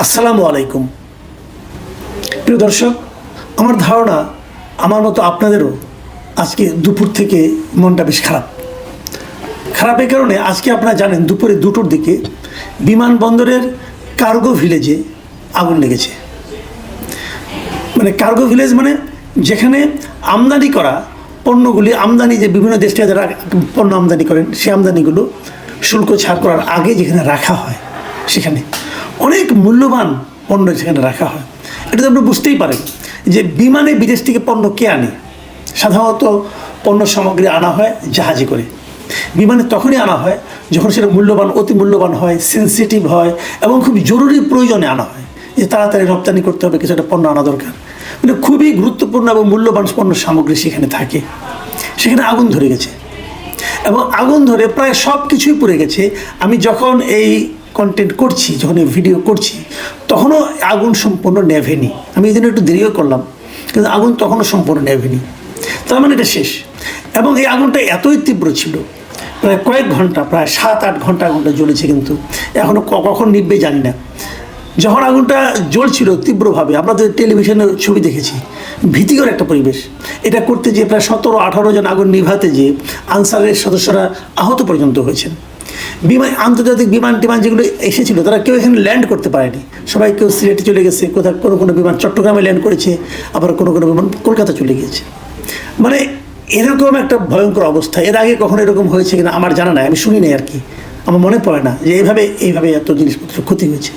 আসসালামু আলাইকুম। প্রিয় দর্শক, আমার ধারণা আমার মতো আপনাদেরও আজকে দুপুর থেকে মনটা বেশ খারাপের কারণে আজকে আপনারা জানেন দুপুরে 2টোর দিকে বিমানবন্দরের কার্গো ভিলেজে আগুন লেগেছে। মানে কার্গো ভিলেজ মানে যেখানে আমদানি করা পণ্যগুলি, আমদানি যে বিভিন্ন দেশ থেকে যারা পণ্য আমদানি করেন সেই আমদানিগুলো শুল্ক ছাড় করার আগে যেখানে রাখা হয়, সেখানে অনেক মূল্যবান পণ্য সেখানে রাখা হয়। এটা তো আপনি বুঝতেই পারেন যে বিমানে বিদেশ থেকে পণ্য কে আনে। সাধারণত পণ্য সামগ্রী আনা হয় জাহাজে করে। বিমানে তখনই আনা হয় যখন সেটা মূল্যবান, অতি মূল্যবান হয়, সেন্সিটিভ হয় এবং খুব জরুরি প্রয়োজনে আনা হয়, যে তাড়াতাড়ি রপ্তানি করতে হবে, কিছু একটা পণ্য আনা দরকার। মানে খুবই গুরুত্বপূর্ণ এবং মূল্যবান পণ্য সামগ্রী সেখানে থাকে। সেখানে আগুন ধরে গেছে এবং আগুন ধরে প্রায় সব কিছুই পুড়ে গেছে। আমি যখন এই কন্টেন্ট করছি, যখন এই ভিডিও করছি, তখনও আগুন সম্পূর্ণ নেভেনি। আমি এই জন্য একটু দেরিও করলাম, কিন্তু আগুন তখনও সম্পূর্ণ নেভেনি। তার মানে এটা শেষ। এবং এই আগুনটা এতই তীব্র ছিল, প্রায় কয়েক ঘন্টা, প্রায় 7-8 ঘন্টা আগুনটা জ্বলেছে, কিন্তু এখনও কখন নিভবে জানি না। যখন আগুনটা জ্বলছিল তীব্রভাবে, আমরা তো টেলিভিশনের ছবি দেখেছি, ভীতিকর একটা পরিবেশ। এটা করতে যেয়ে প্রায় 17-18 জন আগুন নিভাতে যেয়ে আনসারের সদস্যরা আহত পর্যন্ত হয়েছেন। আন্তর্জাতিক বিমান যেগুলো এসেছিল তারা কেউ এখানে ল্যান্ড করতে পারেনি। সবাই কেউ সিলেটে চলে গেছে, কোথাও কোনো বিমান চট্টগ্রামে ল্যান্ড করেছে, আবার কোনো বিমান কলকাতা চলে গিয়েছে। মানে এরকম একটা ভয়ঙ্কর অবস্থা। এর আগে কখনো এরকম হয়েছে কিনা আমার জানা নাই, আমি শুনি নাই আর কি। আমার মনে পড়ে না যে এইভাবে এত জিনিসপত্র ক্ষতি হয়েছে।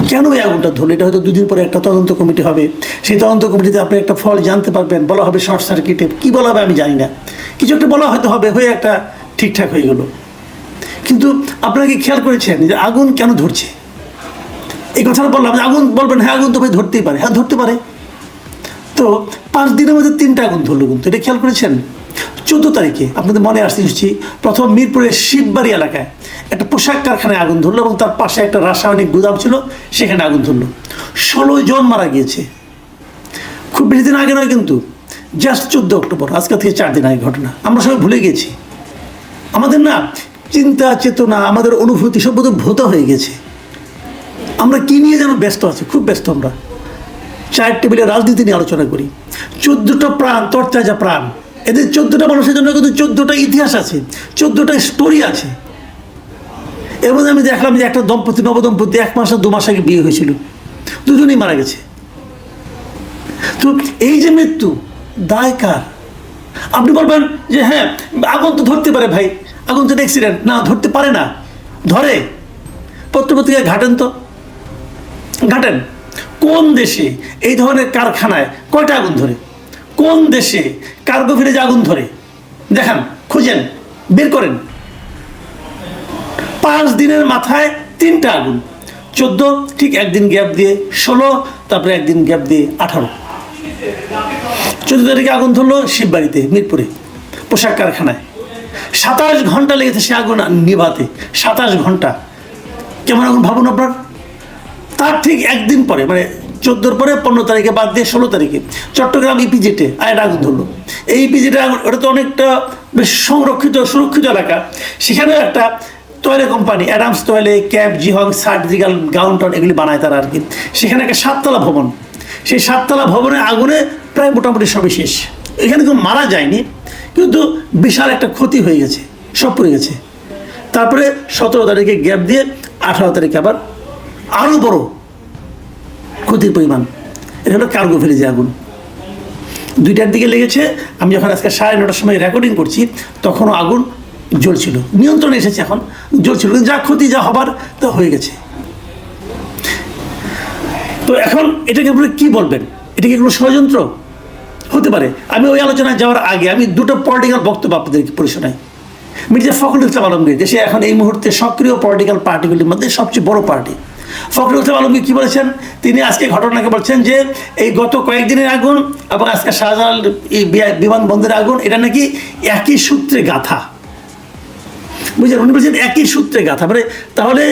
কেন এই আগুনটা ধরলো? এটা হয়তো 2 দিন পরে একটা তদন্ত কমিটি হবে। সেই তদন্ত কমিটিতে আপনি একটা ফল জানতে পারবেন, বলা হবে শর্ট সার্কিটে, কী বলা হবে আমি জানি না, কিছু একটা বলা হয়তো হবে, হয়ে একটা ঠিকঠাক হয়ে গেলো। কিন্তু আপনারা কি খেয়াল করেছেন যে আগুন কেন ধরছে? এই কথাটা বললাম, আগুন বলবেন হ্যাঁ আগুন তো ভাই ধরতেই পারে, হ্যাঁ ধরতে পারে। তো 5 দিনের মধ্যে 3টা আগুন ধরলো, কিন্তু এটা খেয়াল করেছেন? 14 তারিখে আপনাদের মনে আসছে নিশ্চয়ই, প্রথম মিরপুরের শিববাড়ি এলাকায় একটা পোশাক কারখানায় আগুন ধরলো এবং তার পাশে একটা রাসায়নিক গুদাম ছিল, সেখানে আগুন ধরলো। 16 জন মারা গিয়েছে। খুব বেশি দিন আগে নয় কিন্তু, জাস্ট 14 অক্টোবর, আজকে থেকে 4 দিন আগে ঘটনা। আমরা সবাই ভুলে গেছি। আমাদের না চিন্তা চেতনা, আমাদের অনুভূতি সব বোধহয় ভোতা হয়ে গেছে। আমরা কি নিয়ে যেন ব্যস্ত আছি, খুব ব্যস্ত। আমরা চায়ের টেবিলে রাজনীতি নিয়ে আলোচনা করি। 14টা প্রাণ, তরতাজা প্রাণ। এদের 14টা মানুষের জন্য কিন্তু 14টা ইতিহাস আছে, 14টা স্টোরি আছে। এর মধ্যে আমি দেখলাম যে একটা নবদম্পতি 1 মাস আর 2 মাস আগে বিয়ে হয়েছিল, দুজনেই মারা গেছে। তো এই যে মৃত্যু, দায় কার? আপনি বলবেন যে হ্যাঁ আগুন তো ধরতে পারে ভাই, আগুন তো অ্যাক্সিডেন্ট। না, ধরতে পারে না, ধরে। পত্রপত্রিকায় ঘাটেন কোন দেশে এই ধরনের কারখানায় কয়টা আগুন ধরে, কোন দেশে কার্গো ভিলেজে আগুন ধরে দেখান, খুঁজেন, বের করেন। 5 দিনের মাথায় 3টা আগুন, 14, ঠিক একদিন গ্যাপ দিয়ে 16, তারপরে একদিন গ্যাপ দিয়ে 18। 14 তারিখে আগুন ধরলো শিববাড়িতে, মিরপুরে পোশাক কারখানায়। 27 ঘন্টা লেগেছে সে আগুন নিভাতে, 27 ঘন্টা। কেমন আগুন ভাবুন আপনার। তার ঠিক একদিন পরে, মানে 14 পরে 15 তারিখে বাদ দিয়ে 16 তারিখে চট্টগ্রাম ইপিজেটে আরেকটা আগুন ধরলো। এই ইপিজেটে আগুন, ওটা তো অনেকটা বেশ সুরক্ষিত এলাকা। সেখানেও একটা তৈরি company, Adams তৈলে, cab, জিহং, surgical gown এগুলি বানায় তারা আর কি। সেখানে একটা 7তলা ভবন, সেই 7তলা ভবনে আগুনে প্রায় মোটামুটি সবই শেষ। এখানে কেউ মারা যায়নি, কিন্তু বিশাল একটা ক্ষতি হয়ে গেছে, সব পড়ে গেছে। তারপরে 17 তারিখে গ্যাপ দিয়ে 18 তারিখে আবার আরও বড় ক্ষতির পরিমাণ। এটা হলো কার্গো ভিলেজে আগুন। 2টার দিকে লেগেছে। আমি যখন আজকে 9:30টার সময় রেকর্ডিং করছি, তখনও আগুন জ্বলছিল, নিয়ন্ত্রণে এসেছে, এখন জ্বলছিল, কিন্তু যা ক্ষতি যা হবার তা হয়ে গেছে। তো এখন এটাকে আপনি কী বলবেন? এটা কি কোনো ষড়যন্ত্র হতে পারে? আমি ওই আলোচনায় যাওয়ার আগে আমি 2টো পলিটিক্যাল বক্তব্য আপনাদেরকে পড়ে শোনাই। মির্জা ফখরুল ইসলাম আলমগীর, দেশে এখন এই মুহূর্তে সক্রিয় পলিটিক্যাল পার্টিগুলির মধ্যে সবচেয়ে বড় পার্টি। ফখরুল ইসলাম আলমগীর কী বলেছেন? তিনি আজকে ঘটনাকে বলছেন যে এই গত কয়েকদিনের আগুন এবং আজকে শাহজালাল বিমানবন্দরের আগুন, এটা নাকি একই সূত্রে গাঁথা। বুঝলেন? উনি বলছেন একই সূত্রে গাঁথা। মানে তাহলে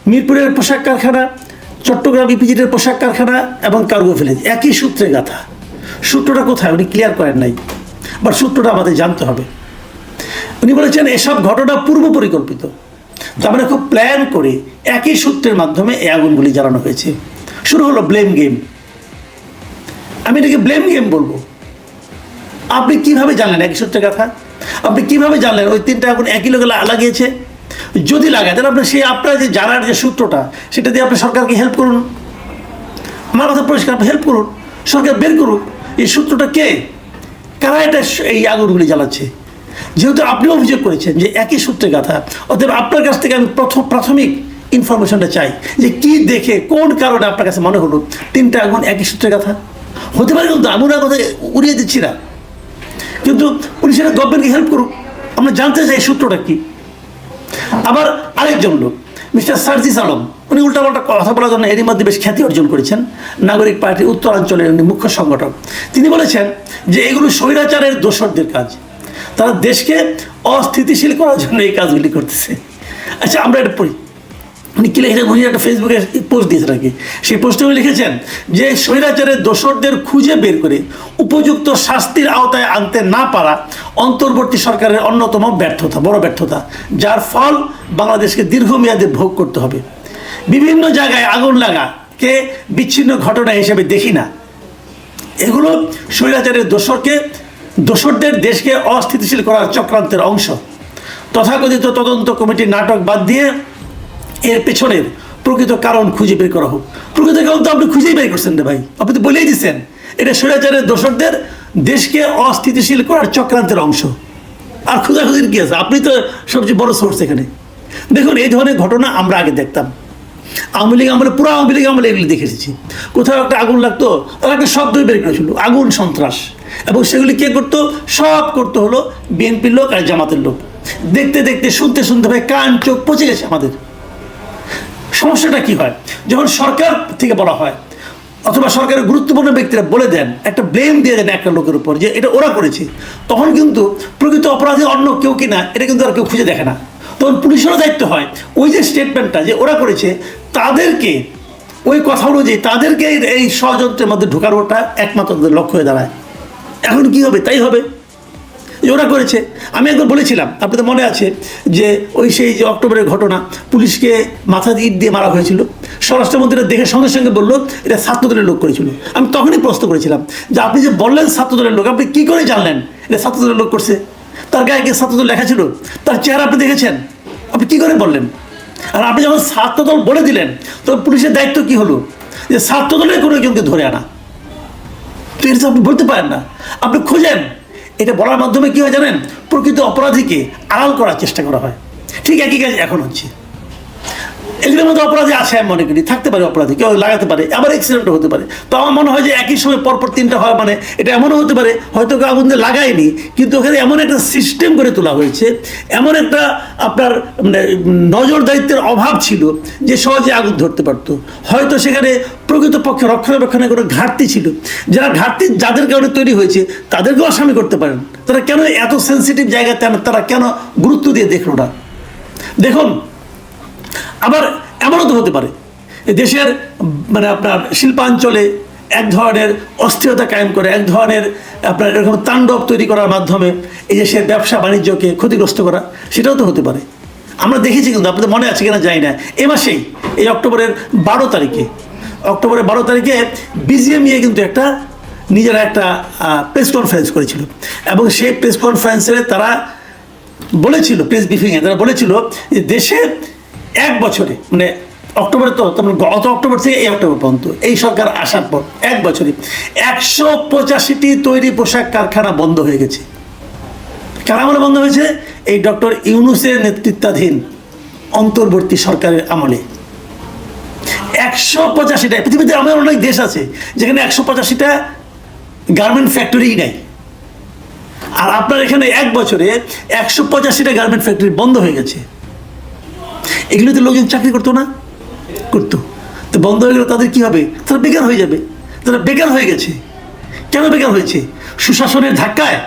মিরপুরের পোশাক কারখানা, চট্টগ্রাম ইপিজেটের পোশাক কারখানা এবং কার্গো ভিলেজ একই সূত্রে গাঁথা। সূত্রটা কোথায় উনি ক্লিয়ার করেন নাই, বাট সূত্রটা আমাদের জানতে হবে। উনি বলেছেন এসব ঘটনা পূর্ব পরিকল্পিত। তার মানে খুব প্ল্যান করে একই সূত্রের মাধ্যমে এই আগুনগুলি জ্বালানো হয়েছে। শুরু হলো ব্লেম গেম। আমি এটাকে ব্লেম গেম বলবো। আপনি কিভাবে জানলেন একই সূত্রের কথা? আপনি কিভাবে জানলেন ওই 3টা আগুন একই লোকে লাগিয়েছে? যদি লাগায় তাহলে আপনার যে জানার যে সূত্রটা, সেটা দিয়ে আপনি সরকারকে হেল্প করুন। আমার কথা পরিষ্কার, হেল্প করুন, সরকার বের করুক এই সূত্রটা কে, কারা এটা এই আগুনগুলি জ্বালাচ্ছে। যেহেতু আপনি অভিযোগ করেছেন যে একই সূত্রের কথা, অতএব আপনার কাছ থেকে আমি প্রাথমিক ইনফরমেশনটা চাই যে কি দেখে কোন কারণে আপনার কাছে মনে হলো 3টা আগুন একই সূত্রের কথা। হতে পারে কিন্তু আগুনের কথা উড়িয়ে দিচ্ছি না, কিন্তু পুলিশের গভর্নমেন্টকে হেল্প করুক, আমরা জানতে চাই সূত্রটা কি। আবার আরেকজন লোক মিস্টার সার্জিস আলম, উনি উল্টাপাল্টা কথা বলার জন্য এরই মধ্যে বেশ খ্যাতি অর্জন করেছেন, নাগরিক পার্টির উত্তরাঞ্চলের উনি মুখ্য সংগঠক। তিনি বলেছেন যে এগুলো স্বৈরাচারের দোসরদের কাজ, তারা দেশকে অস্থিতিশীল করার জন্য এই কাজগুলি করতেছে। আচ্ছা, আমরা এটা পড়ি। উনি কি লিখেছেন? উনি একটা ফেসবুকে পোস্ট দিয়েছেন আর কি। সেই পোস্টে উনি লিখেছেন যে স্বৈরাচারের দোসরদের খুঁজে বের করে উপযুক্ত শাস্তির আওতায় আনতে না পারা অন্তর্বর্তী সরকারের অন্যতম ব্যর্থতা, বড় ব্যর্থতা, যার ফল বাংলাদেশকে দীর্ঘমেয়াদে ভোগ করতে হবে। বিভিন্ন জায়গায় আগুন লাগাকে বিচ্ছিন্ন ঘটনা হিসেবে দেখি না, এগুলো স্বৈরাচারের দোসরদের দেশকে অস্থিতিশীল করার চক্রান্তের অংশ। তথাকথিত তদন্ত কমিটির নাটক বাদ দিয়ে এর পেছনের প্রকৃত কারণ খুঁজে বের করা হোক। প্রকৃত কারণ তো আপনি খুঁজেই বের করছেন রে ভাই, আপনি তো বলেই দিচ্ছেন এটা স্বৈরাচারের দোসরদের দেশকে অস্থিতিশীল করার চক্রান্তের অংশ। আর খোঁজাখুঁজির কি আছে? আপনি তো সবচেয়ে বড় সোর্স এখানে। দেখুন, এই ধরনের ঘটনা আমরা আগে দেখতাম আওয়ামী লীগ আমলে, পুরো আওয়ামী লীগ আমলে এগুলি দেখে এসেছি। কোথাও একটা আগুন লাগতো, তারা একটা শব্দই বের করেছিল, আগুন সন্ত্রাস, এবং সেগুলি কে করতো? সব করতে হলো বিএনপির লোক আর জামাতের লোক। দেখতে দেখতে শুনতে শুনতে ভাই কান চোখ পচে গেছে আমাদের। সমস্যাটা কি হয়? যখন সরকার থেকে বলা হয় অথবা সরকারের গুরুত্বপূর্ণ ব্যক্তিরা বলে দেন, একটা ব্লেম দিয়ে দেন একটা লোকের উপর যে এটা ওরা করেছে, তখন কিন্তু প্রকৃত অপরাধী অন্য কেউ কিনা এটা কিন্তু আর কেউ খুঁজে দেখে না। তখন পুলিশেরও দায়িত্ব হয় ওই যে স্টেটমেন্টটা যে ওরা করেছে, তাদেরকে ওই কথা অনুযায়ী তাদেরকে এই ষড়যন্ত্রের মধ্যে ঢোকানোটা একমাত্র লক্ষ্য হয়ে দাঁড়ায়। এখন কি হবে? তাই হবে যে ওরা করেছে। আমি একবার বলেছিলাম, আপনাদের মনে আছে যে সেই যে অক্টোবরের ঘটনা, পুলিশকে মাথা দিয়ে ইট দিয়ে মারা হয়েছিল, স্বরাষ্ট্রমন্ত্রীরা দেখে সঙ্গে সঙ্গে বললো এটা ছাত্রদলের লোক করেছিল। আমি তখনই প্রশ্ন করেছিলাম যে আপনি যে বললেন ছাত্রদলের লোক, আপনি কী করে জানলেন এটা ছাত্রদলের লোক করছে? তার গায়ে গিয়ে ছাত্রদল লেখা ছিল, তার চেহারা আপনি দেখেছেন, আপনি কী করে বললেন? আর আপনি যখন ছাত্রদল বলে দিলেন, তখন পুলিশের দায়িত্ব কী হলো? যে ছাত্রদলের কোনো একজনকে ধরে আনা। তো এটা আপনি বলতে পারেন না, আপনি খোঁজেন। এটা বলার মাধ্যমে কী হয় জানেন? প্রকৃত অপরাধীকে আড়াল করার চেষ্টা করা হয়। ঠিক একই কাজ এখন হচ্ছে। এগুলোর মধ্যে অপরাধী আছে, আমি মনে করি থাকতে পারে, অপরাধী কেউ লাগাতে পারে, আবার অ্যাক্সিডেন্টও হতে পারে। তো আমার মনে হয় যে একই সময় পরপর 3টা হয়, মানে এটা এমনও হতে পারে হয়তো কেউ আগুন দিয়ে লাগায়নি, কিন্তু ওখানে এমন একটা সিস্টেম করে তোলা হয়েছে, এমন একটা আপনার নজরদারিত্বের অভাব ছিল যে সহজে আগুন ধরতে পারতো। হয়তো সেখানে প্রকৃতপক্ষে রক্ষণাবেক্ষণের কোনো ঘাটতি ছিল, যারা ঘাটতি যাদের কারণে তৈরি হয়েছে তাদেরকেও আসামি করতে পারেন। তারা কেন এত সেন্সিটিভ জায়গাতে তারা কেন গুরুত্ব দিয়ে দেখলো না? দেখুন, আবার এমনও তো হতে পারে দেশের আপনার শিল্পাঞ্চলে এক ধরনের অস্থিরতা কায়েম করে, এক ধরনের আপনার এরকম তাণ্ডব তৈরি করার মাধ্যমে এই দেশের ব্যবসা বাণিজ্যকে ক্ষতিগ্রস্ত করা, সেটাও তো হতে পারে। আমরা দেখেছি, কিন্তু আপনাদের মনে আছে কিনা জানি না, এ মাসেই এই অক্টোবরের 12 তারিখে বিজিএমইএ কিন্তু নিজেরা একটা প্রেস কনফারেন্স করেছিল, এবং সেই প্রেস কনফারেন্সে তারা বলেছিল, প্রেস ব্রিফিংয়ে তারা বলেছিল যে দেশে 1 বছরে, অক্টোবরে তো গত অক্টোবর থেকে এই অক্টোবর পর্যন্ত এই সরকার আসার পর 1 বছরে 185টি তৈরি পোশাক কারখানা বন্ধ হয়ে গেছে। কার আমলে বন্ধ হয়েছে? এই ডক্টর ইউনূসের নেতৃত্বাধীন অন্তর্বর্তী সরকারের আমলে। 185টা। পৃথিবীতে আমাদের অনেক দেশ আছে যেখানে 185টা গার্মেন্ট ফ্যাক্টরিই নেই, আর আপনার এখানে 1 বছরে 185টা গার্মেন্ট ফ্যাক্টরি বন্ধ হয়ে গেছে। এগুলোতে লোকজন চাকরি করতো না? করতো। তো বন্ধ হয়ে গেলে তাদের কী হবে? তারা বেকার হয়ে যাবে। তারা বেকার হয়ে গেছে। কেন বেকার হয়েছে? সুশাসনের ধাক্কায়।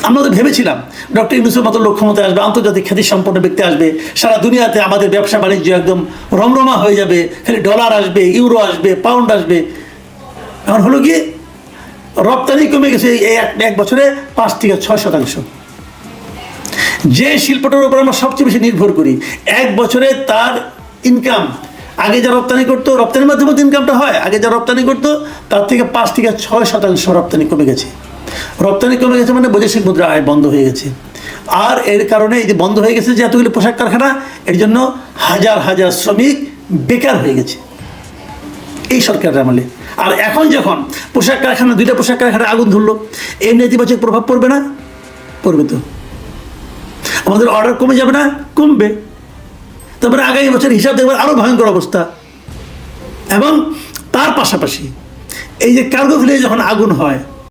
আমরা তো ভেবেছিলাম ডক্টর ইউনূসের মতো লোক ক্ষমতায় আসবে, আন্তর্জাতিক খ্যাতি সম্পন্ন ব্যক্তি আসবে, সারা দুনিয়াতে আমাদের ব্যবসা বাণিজ্য একদম রমরমা হয়ে যাবে, খালি ডলার আসবে, ইউরো আসবে, পাউন্ড আসবে। এখন হলো কি, রপ্তানি কমে গেছে এই 1 বছরে 5 থেকে 6%। যে শিল্পটার উপর আমরা সবচেয়ে বেশি নির্ভর করি, এক বছরে তার ইনকাম, আগে যা রপ্তানি করতো, রপ্তানির মাধ্যমে ইনকামটা হয়, আগে যা রপ্তানি করতো তার থেকে 5 থেকে 6% রপ্তানি কমে গেছে। রপ্তানি কমে গেছে মানে বৈদেশিক মুদ্রা আয় বন্ধ হয়ে গেছে। আর এর কারণে এই যে বন্ধ হয়ে গেছে যে এতগুলো পোশাক কারখানা, এর জন্য হাজার হাজার শ্রমিক বেকার হয়ে গেছে এই সরকারের আমলে। আর এখন যখন পোশাক কারখানা, 2টা পোশাক কারখানায় আগুন ধরলো, এর নেতিবাচক প্রভাব পড়বে না? পড়বে তো। আমাদের অর্ডার কমে যাবে না? কমবে। তারপরে আগামী বছর হিসাব দেখবেন আরও ভয়ঙ্কর অবস্থা। এবং তার পাশাপাশি এই যে কার্গো ফিল্ডে যখন আগুন হয়,